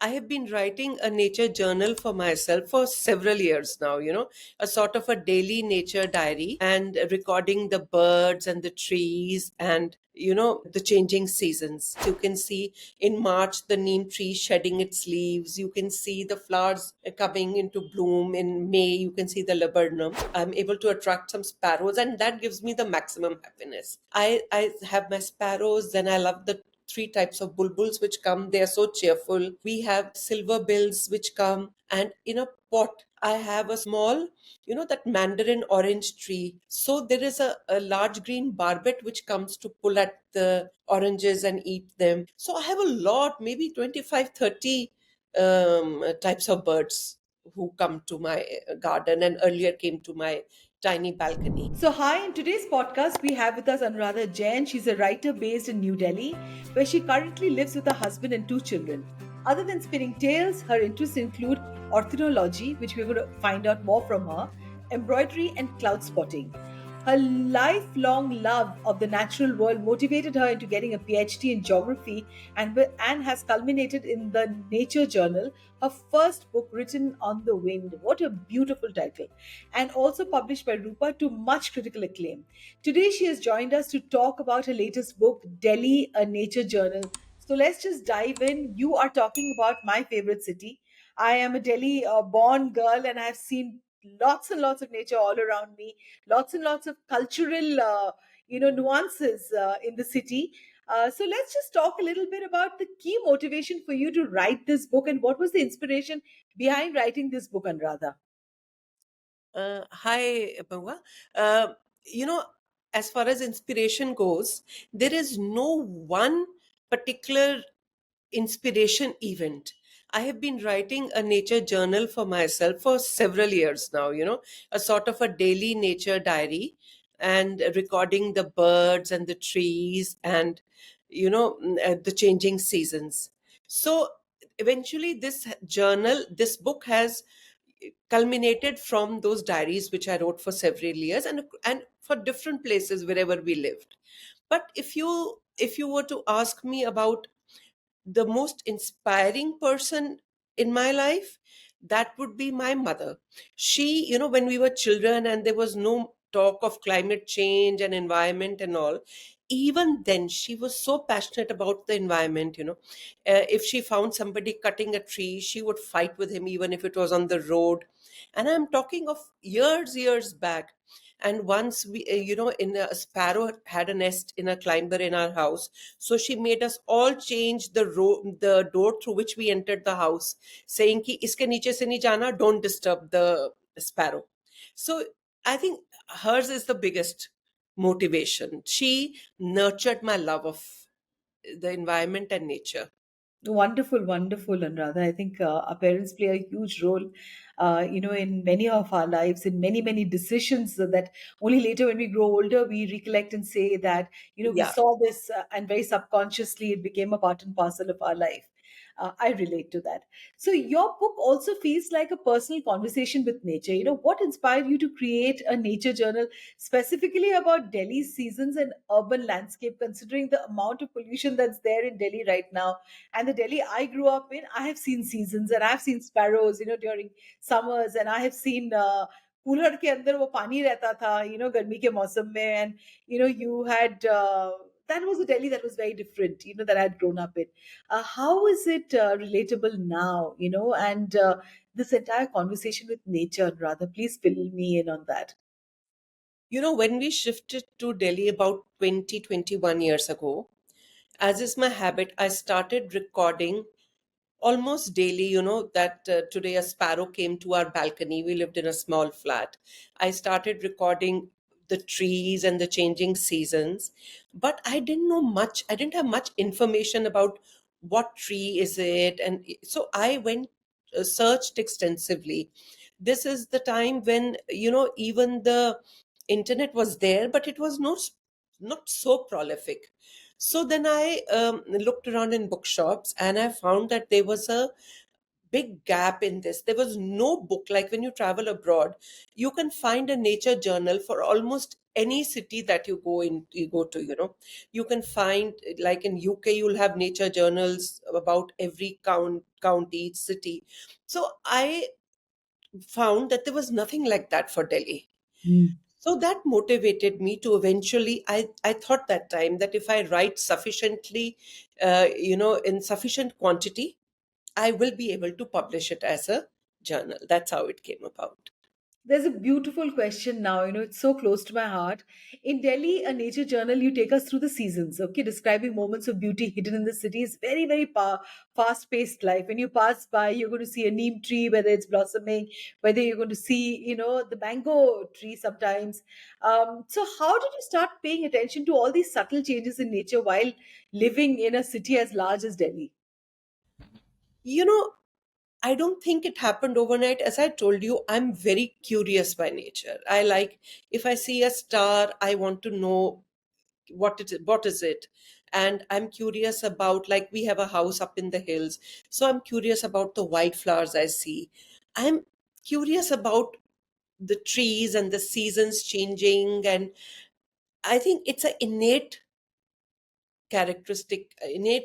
I have been writing a nature journal for myself for several years now, a sort of a daily nature diary and recording the birds and the trees and the changing seasons. You can see in March the neem tree shedding its leaves. You can see the flowers coming into bloom. In May, you can see the laburnum. I'm able to attract some sparrows, and that gives me the maximum happiness. I have my sparrows, then I love the three types of bulbuls which come. They are so cheerful. We have silver bills which come, and in a pot I have a small, that mandarin orange tree. So there is a large green barbet which comes to pull at the oranges and eat them. So I have a lot, maybe 25, 30 types of birds who come to my garden and earlier came to my tiny balcony. So, hi, in today's podcast, we have with us Anuradha Jain. She's a writer based in New Delhi, where she currently lives with her husband and two children. Other than spinning tales, her interests include ornithology, which we're going to find out more from her, embroidery, and cloud spotting. Her lifelong love of the natural world motivated her into getting a PhD in geography and has culminated in the Nature Journal, her first book written on the wind. What a beautiful title! And also published by Rupa to much critical acclaim. Today, she has joined us to talk about her latest book, Delhi, a Nature Journal. So let's just dive in. You are talking about my favorite city. I am a Delhi born girl and I've seen lots and lots of nature all around me, lots and lots of cultural nuances in the city. So let's just talk a little bit about the key motivation for you to write this book and what was the inspiration behind writing this book, Anuradha. Hi, Bahua. Uh, you know, as far as inspiration goes, there is no one particular inspiration event. I have been writing a nature journal for myself for several years now, a sort of a daily nature diary and recording the birds and the trees and, the changing seasons. So eventually, this book has culminated from those diaries which I wrote for several years and for different places wherever we lived. But if you were to ask me about the most inspiring person in my life, that would be my mother. She, when we were children and there was no talk of climate change and environment and all, even then she was so passionate about the environment. If she found somebody cutting a tree, she would fight with him even if it was on the road. And I'm talking of years back. And once we in a sparrow had a nest in a climber in our house, so she made us all change the door through which we entered the house, saying ki iske niche se nahi jana, don't disturb the sparrow. So I think hers is the biggest motivation. She nurtured my love of the environment and nature. Wonderful, wonderful, Anuradha. I think our parents play a huge role, in many of our lives, in many, many decisions that only later when we grow older, we recollect and say that, we Yeah. saw this and very subconsciously it became a part and parcel of our life. I relate to that. So your book also feels like a personal conversation with nature. What inspired you to create a nature journal specifically about Delhi's seasons and urban landscape, considering the amount of pollution that's there in Delhi right now? And the Delhi I grew up in, I have seen seasons and I've seen sparrows, during summers, and I have seen cooler के अंदर वो पानी रहता था गर्मी के मौसम में, and you had that was a Delhi that was very different, that I had grown up in. How is it relatable now, and this entire conversation with nature? Rather, please fill me in on that. When we shifted to Delhi about 20 21 years ago, as is my habit, I started recording almost daily. That today a sparrow came to our balcony. We lived in a small flat. I started recording the trees and the changing seasons, but I didn't have much information about what tree is it. And so I went, searched extensively. This is the time when, even the internet was there, but it was not so prolific. So then I looked around in bookshops and I found that there was a big gap in this. There was no book. Like when you travel abroad, you can find a nature journal for almost any city that you go to, you can find, like in UK, you'll have nature journals about every county, city. So I found that there was nothing like that for Delhi. Mm. So that motivated me to eventually, I thought that time that if I write sufficiently, in sufficient quantity, I will be able to publish it as a journal. That's how it came about. There's a beautiful question now, it's so close to my heart. In Delhi, a nature journal, you take us through the seasons, okay, describing moments of beauty hidden in the city. Is very, very fast paced life. When you pass by, you're going to see a neem tree, whether it's blossoming, whether you're going to see, the mango tree sometimes. So, how did you start paying attention to all these subtle changes in nature while living in a city as large as Delhi? You know, I don't think it happened overnight. As I told you, I'm very curious by nature. I like, if I see a star, I want to know what is it. And I'm curious about, like, we have a house up in the hills. So I'm curious about the white flowers I see. I'm curious about the trees and the seasons changing. And I think it's an innate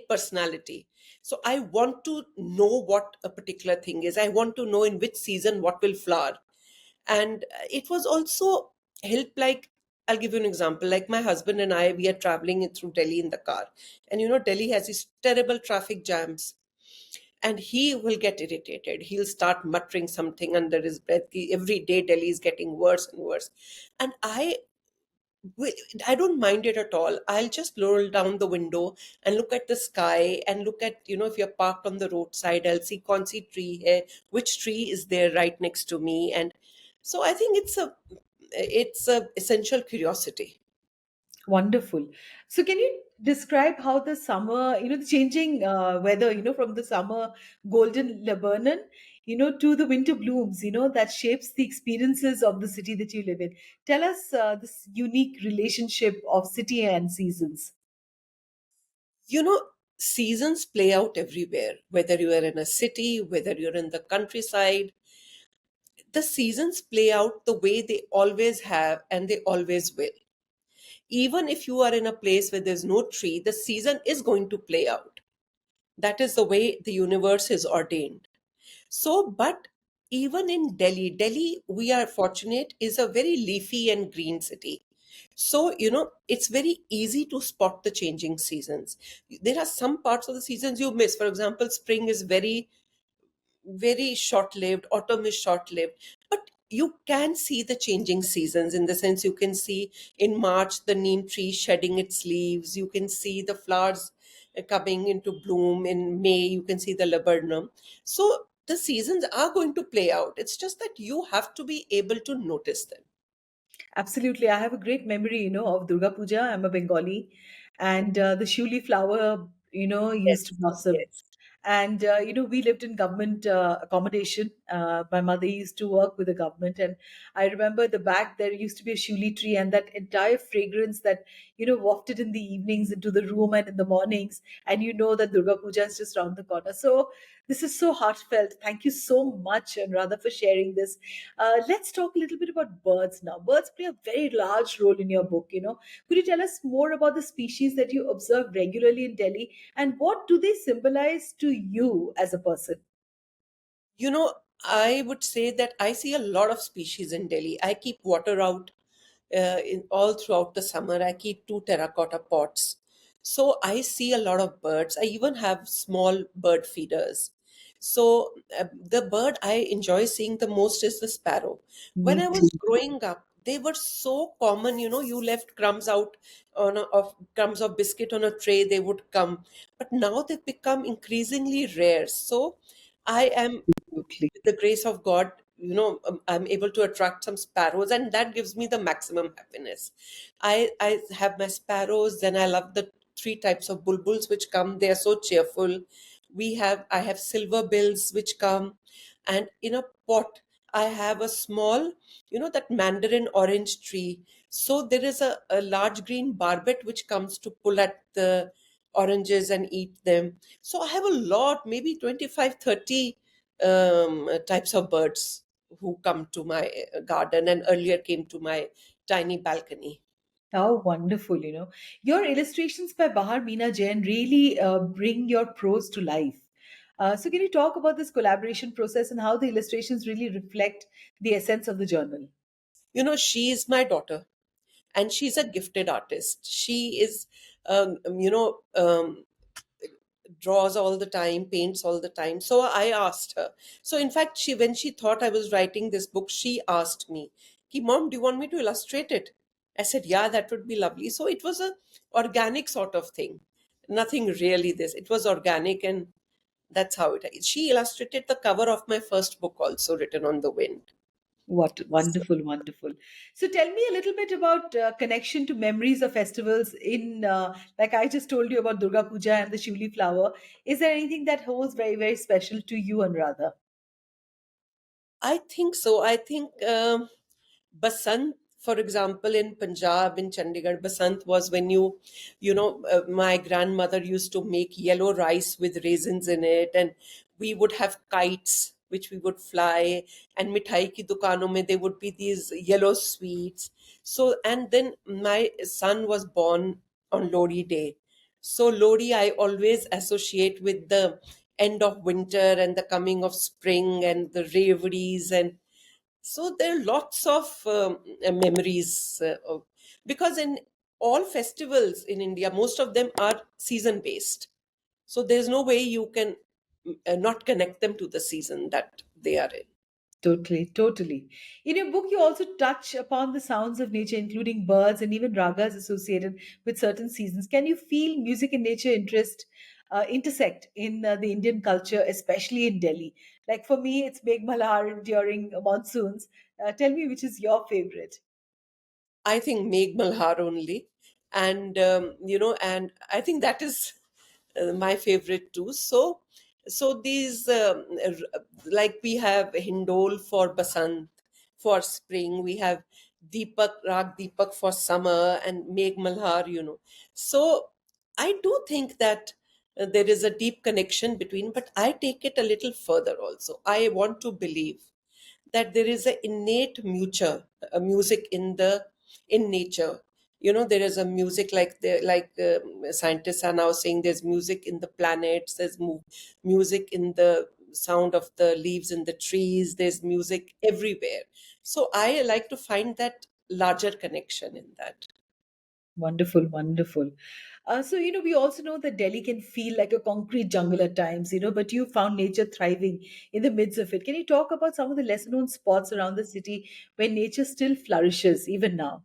personality. So I want to know what a particular thing is. I want to know in which season what will flower. And it was also help, like, I'll give you an example. Like, my husband and I, we are traveling through Delhi in the car, and Delhi has these terrible traffic jams, and he will get irritated. He'll start muttering something under his breath. Every day Delhi is getting worse and worse. And we- I don't mind it at all. I'll just roll down the window and look at the sky and look at, if you're parked on the roadside, I'll see kaun si tree hai, which tree is there right next to me. And so I think it's a essential curiosity. Wonderful. So, can you describe how the summer, the changing weather, from the summer golden Lebanon, to the winter blooms, that shapes the experiences of the city that you live in? Tell us this unique relationship of city and seasons. You know, Seasons play out everywhere, whether you are in a city, whether you're in the countryside. The seasons play out the way they always have and they always will. Even if you are in a place where there's no tree, the season is going to play out. That is the way the universe is ordained. So, but even in Delhi, we are fortunate, is a very leafy and green city. So, it's very easy to spot the changing seasons. There are some parts of the seasons you miss. For example, spring is very short lived, autumn is short lived, but you can see the changing seasons, in the sense you can see in March the neem tree shedding its leaves, you can see the flowers coming into bloom. In May, you can see the laburnum. So the seasons are going to play out. It's just that you have to be able to notice them. Absolutely. I have a great memory, of Durga Puja. I'm a Bengali. And the Shuli flower, used to Yes, blossom. yes. And, we lived in government accommodation. My mother used to work with the government. And I remember the back there used to be a Shuli tree, and that entire fragrance that, wafted in the evenings into the room and in the mornings. And you know that Durga Puja is just around the corner. So this is so heartfelt. Thank you so much, and rather for sharing this. Let's talk a little bit about birds now. Birds play a very large role in your book. Could you tell us more about the species that you observe regularly in Delhi, and what do they symbolize to you as a person? You know, I would say that I see a lot of species in Delhi. I keep water out in all throughout the summer. I keep two terracotta pots. So I see a lot of birds. I even have small bird feeders. So the bird I enjoy seeing the most is the sparrow. When Me I was too. growing up, they were so common. You left crumbs out of crumbs of biscuit on a tray, they would come. But now they've become increasingly rare. So I am, Absolutely. with the grace of God, I'm able to attract some sparrows, and that gives me the maximum happiness. I have my sparrows. Then I love the three types of bulbuls which come. They are so cheerful. I have silver bills which come, and in a pot I have a small, that mandarin orange tree. So there is a large green barbet which comes to pull at the oranges and eat them. So I have a lot, maybe 25, 30 types of birds who come to my garden and earlier came to my tiny balcony. How wonderful, you know. Your illustrations by Bahar Meena Jain really bring your prose to life. So, can you talk about this collaboration process and how the illustrations really reflect the essence of the journal? She is my daughter, and she's a gifted artist. She is, draws all the time, paints all the time. So I asked her. So in fact, when she thought I was writing this book, she asked me, "Ki mom, do you want me to illustrate it?" I said, "Yeah, that would be lovely." So it was a organic sort of thing. Nothing really this. It was organic, and that's how it is. She illustrated the cover of my first book, also written on the wind. What So wonderful, wonderful. So tell me a little bit about connection to memories of festivals in, like I just told you about Durga Puja and the Shivli flower. Is there anything that holds very, very special to you, Anuradha? I think so. I think Basant, for example, in Punjab, in Chandigarh, Basant was when my grandmother used to make yellow rice with raisins in it, and we would have kites which we would fly, and mithai ki dukanon mein there would be these yellow sweets. So, and then my son was born on Lodi Day. So, Lodi I always associate with the end of winter and the coming of spring and the reveries, and so there are lots of memories because in all festivals in India, most of them are season based. So there's no way you can not connect them to the season that they are in. Totally, totally. In your book, you also touch upon the sounds of nature, including birds and even ragas associated with certain seasons. Can you feel music and nature interest intersect in the Indian culture, especially in Delhi? Like for me, it's Megh Malhar during monsoons. Tell me which is your favorite. I think Megh Malhar only, and I think that is my favorite too. So these like we have Hindol for Basant, for spring. We have Deepak Rag Deepak for summer, and Megh Malhar. So I do think that there is a deep connection between, but I take it a little further also. I want to believe that there is a innate muture music in nature. There is a music scientists are now saying there's music in the planets, there's music in the sound of the leaves in the trees, there's music everywhere. So I like to find that larger connection in that. Wonderful, wonderful. So, we also know that Delhi can feel like a concrete jungle at times, but you found nature thriving in the midst of it. Can you talk about some of the lesser known spots around the city where nature still flourishes even now?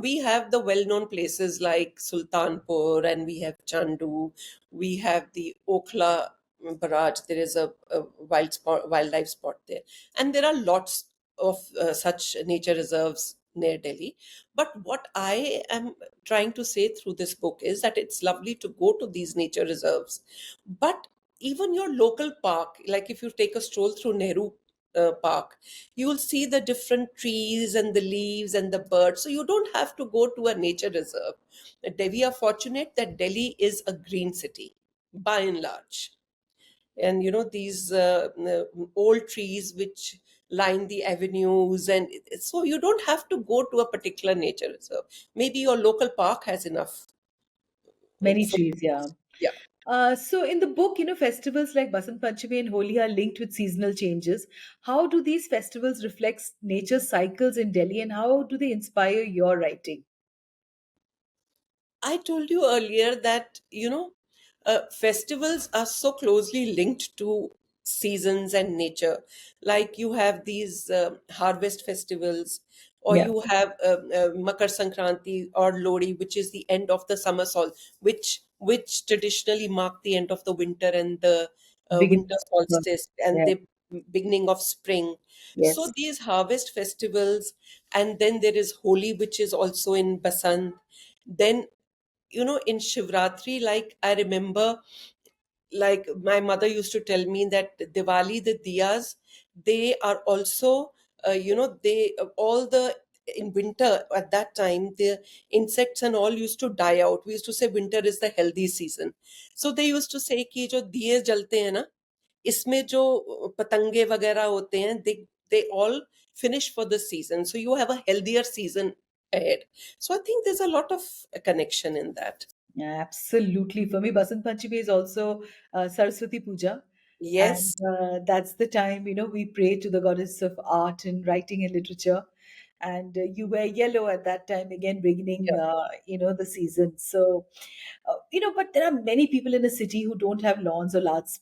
We have the well-known places like Sultanpur, and we have Chandu, we have the Okhla Barrage. There is a wildlife spot there, and there are lots of such nature reserves near Delhi. But what I am trying to say through this book is that it's lovely to go to these nature reserves, but even your local park, like if you take a stroll through Nehru Park, you will see the different trees and the leaves and the birds. So you don't have to go to a nature reserve. We are fortunate that Delhi is a green city by and large. And these old trees which line the avenues, and so you don't have to go to a particular nature reserve. Maybe your local park has enough Many for. trees, yeah. Yeah. So in the book, festivals like Basant Panchami and Holi are linked with seasonal changes. How do these festivals reflect nature's cycles in Delhi and how do they inspire your writing? I told you earlier that, festivals are so closely linked to seasons and nature. Like you have these harvest festivals, or Yeah, you have Makar Sankranti or Lodi, which is the end of the summer sol, which traditionally mark the end of the winter and the beginning. winter solstice and Yeah, the beginning of spring. So yes. these harvest festivals, and then there is Holi, which is also in Basant. Then in Shivratri, like I remember, like my mother used to tell me that Diwali, the diyas, they are also, they all the in winter at that time the insects and all used to die out. We used to say winter is the healthy season. So they used to say कि जो दिए जलते हैं ना, इसमें जो पतंगे वगैरह होते हैं, they all finish for the season. So you have a healthier season ahead. So I think there's a lot of connection in that. Yeah, absolutely. For me, Basant Panchami is also Saraswati Puja. And Yes. that's the time, we pray to the goddess of art and writing and literature. And you wear yellow at that time, again, beginning, Yeah. the season. So, but there are many people in a city who don't have lawns or large,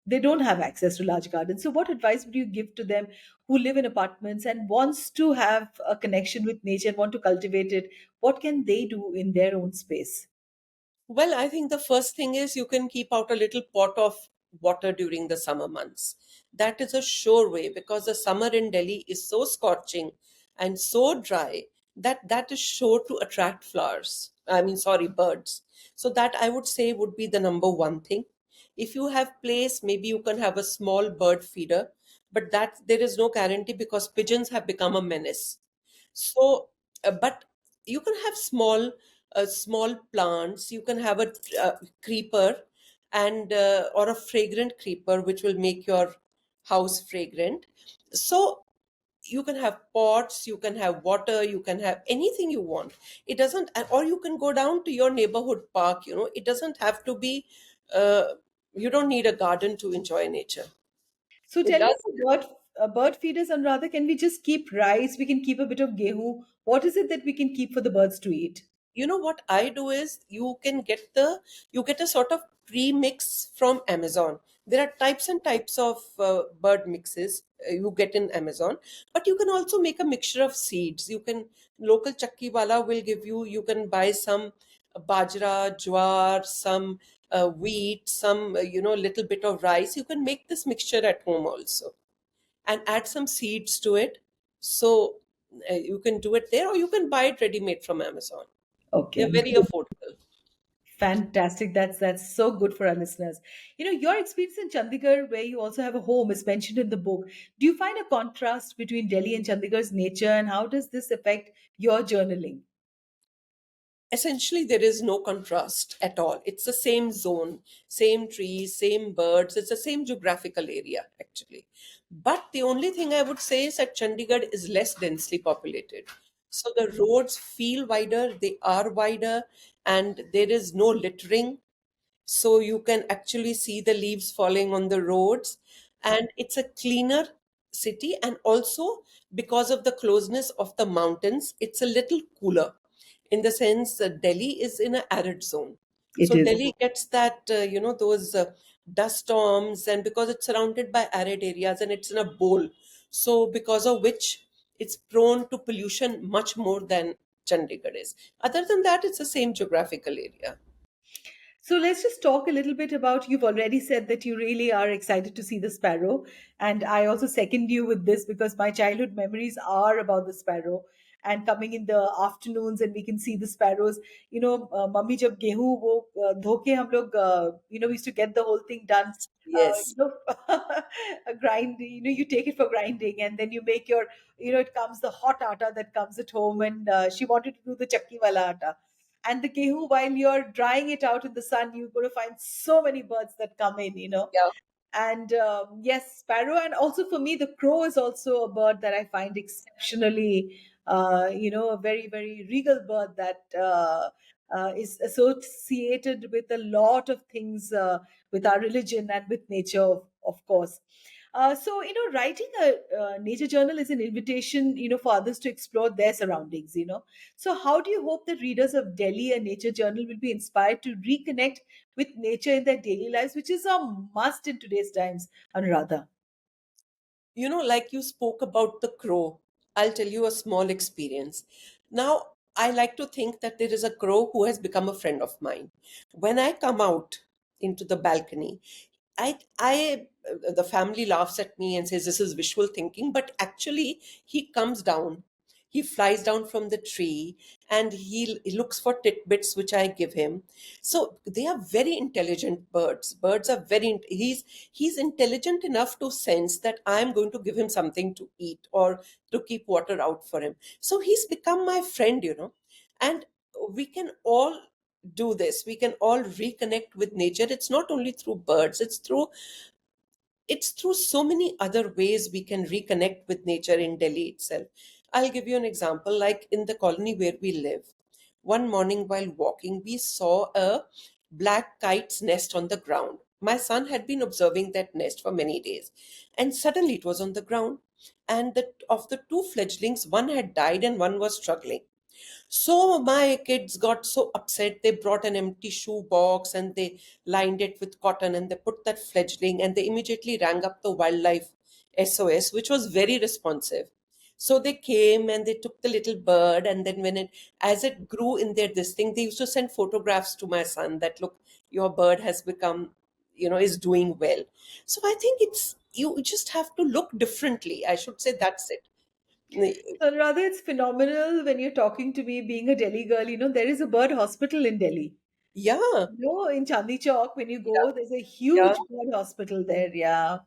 they don't have access to large gardens. So, what advice would you give to them who live in apartments and wants to have a connection with nature and want to cultivate it? What can they do in their own space? Well, I think the first thing is you can keep out a little pot of water during the summer months. That is a sure way, because the summer in Delhi is so scorching and so dry that that is sure to attract flowers. I mean, sorry, birds. So that I would say would be the number one thing. If you have place, maybe you can have a small bird feeder, but that there is no guarantee because pigeons have become a menace. So, but you can have small plants. You can have a creeper and or a fragrant creeper, which will make your house fragrant. So you can have pots, you can have water, you can have anything you want. It doesn't, or you can go down to your neighborhood park. It doesn't have to be. Uh, you don't need a garden to enjoy nature. So It tell me does. for bird feeders, and rather, can we just keep rice? We can keep a bit of gehu. What is it that we can keep for the birds to eat? What I do is you get a sort of pre-mix from Amazon. There are types and types of bird mixes you get in Amazon, but you can also make a mixture of seeds. Local chakki wala will give you can buy some bajra, jwar, some wheat, some little bit of rice. You can make this mixture at home also and add some seeds to it. So you can do it there, or you can buy it ready made from Amazon. Okay, They're very good. affordable. Fantastic. That's so good for our listeners. Your experience in Chandigarh, where you also have a home, is mentioned in the book. Do you find a contrast between Delhi and Chandigarh's nature, and how does this affect your journaling? Essentially, there is no contrast at all. It's the same zone, same trees, same birds. It's the same geographical area, actually. But the only thing I would say is that Chandigarh is less densely populated. So the roads feel wider, they are wider, and there is no littering. So you can actually see the leaves falling on the roads, and it's a cleaner city. And also, because of the closeness of the mountains, it's a little cooler, in the sense that Delhi is in an arid zone. It So is. Delhi gets that those dust storms, and because it's surrounded by arid areas and it's in a bowl, so because of which it's prone to pollution much more than Chandigarh is. Other than that, it's the same geographical area. So let's just talk a little bit about, you've already said that you really are excited to see the sparrow. And I also second you with this because my childhood memories are about the sparrow and coming in the afternoons and we can see the sparrows. Mummy jab gehu wo dho ke hum log, we used to get the whole thing done. Yes. A grind, you take it for grinding and then you make your, it comes the hot atta that comes at home and she wanted to do the chakki wala atta and the gehu, while you're drying it out in the sun, you're going to find so many birds that come in. Yeah. And yes, sparrow, and also for me, the crow is also a bird that I find exceptionally, a very, very regal bird that is associated with a lot of things, with our religion and with nature, of course. So, writing a nature journal is an invitation, for others to explore their surroundings. So, how do you hope that readers of Delhi and Nature Journal will be inspired to reconnect with nature in their daily lives, which is a must in today's times, Anuradha? Like you spoke about the crow, I'll tell you a small experience. Now, I like to think that there is a crow who has become a friend of mine. When I come out into the balcony, the family laughs at me and says this is visual thinking, but actually, he comes down. He flies down from the tree and he looks for tidbits which I give him. So they are very intelligent birds. Birds are he's intelligent enough to sense that I'm going to give him something to eat or to keep water out for him. So he's become my friend. And we can all do this. We can all reconnect with nature. It's not only through birds, it's through it's through so many other ways we can reconnect with nature in Delhi itself. I'll give you an example. Like in the colony where we live, one morning while walking, we saw a black kite's nest on the ground. My son had been observing that nest for many days, and suddenly it was on the ground. And of the two fledglings, one had died and one was struggling. So my kids got so upset. They brought an empty shoe box and they lined it with cotton and they put that fledgling and they immediately rang up the wildlife SOS, which was very responsive. So they came and they took the little bird, and then as it grew in their this thing, they used to send photographs to my son that, look, your bird has become, is doing well. So I think it's, you just have to look differently. I should say that's it. So rather, it's phenomenal when you're talking to me, being a Delhi girl. There is a bird hospital in Delhi. Yeah, In Chandni Chowk, when you yeah, go, there's a yeah. huge bird hospital there. Yeah,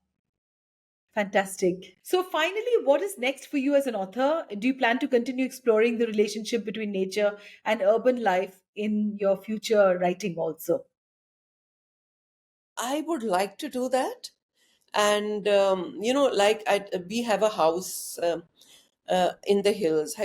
fantastic. So, finally, what is next for you as an author? Do you plan to continue exploring the relationship between nature and urban life in your future writing also? I would like to do that. And, like we have a house in the hills,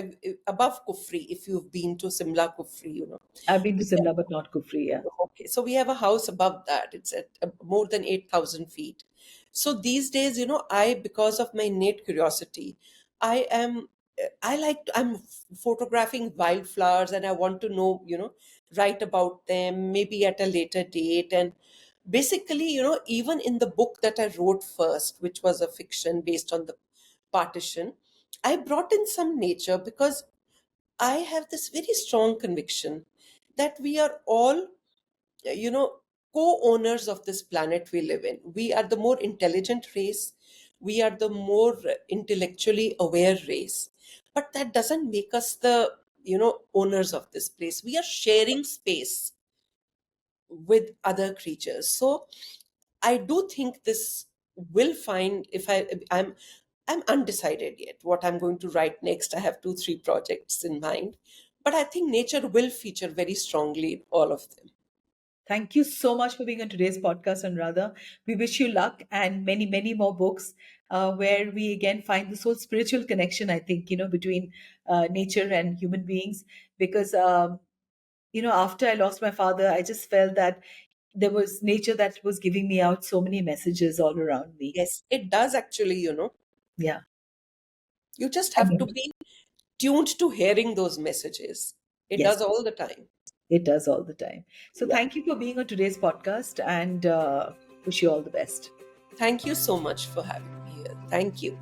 above Kufri, if you've been to Simla Kufri, I've been to Simla, but not Kufri. Yeah. Okay, so we have a house above that. It's at more than 8,000 feet. So these days, because of my innate curiosity, I am, I'm photographing wildflowers and I want to know, write about them maybe at a later date. And basically, even in the book that I wrote first, which was a fiction based on the partition, I brought in some nature because I have this very strong conviction that we are all, you know, co-owners of this planet we live in. We are the more intelligent race. We are the more intellectually aware race. But that doesn't make us the, owners of this place. We are sharing space with other creatures. So I do think this will find, if I'm undecided yet what I'm going to write next. I have 2 3 projects in mind, but I think nature will feature very strongly in all of them. Thank you so much for being on today's podcast, Anuradha. We wish you luck and many, many more books where we again find this whole spiritual connection, I think, between nature and human beings. Because, after I lost my father, I just felt that there was nature that was giving me out so many messages all around me. Yes, it does actually, Yeah. you just I have to mean, be tuned to hearing those messages. It yes, does all the time. it does all the time. So Yeah. thank you for being on today's podcast and wish you all the best. Thank you so much for having me here. Thank you.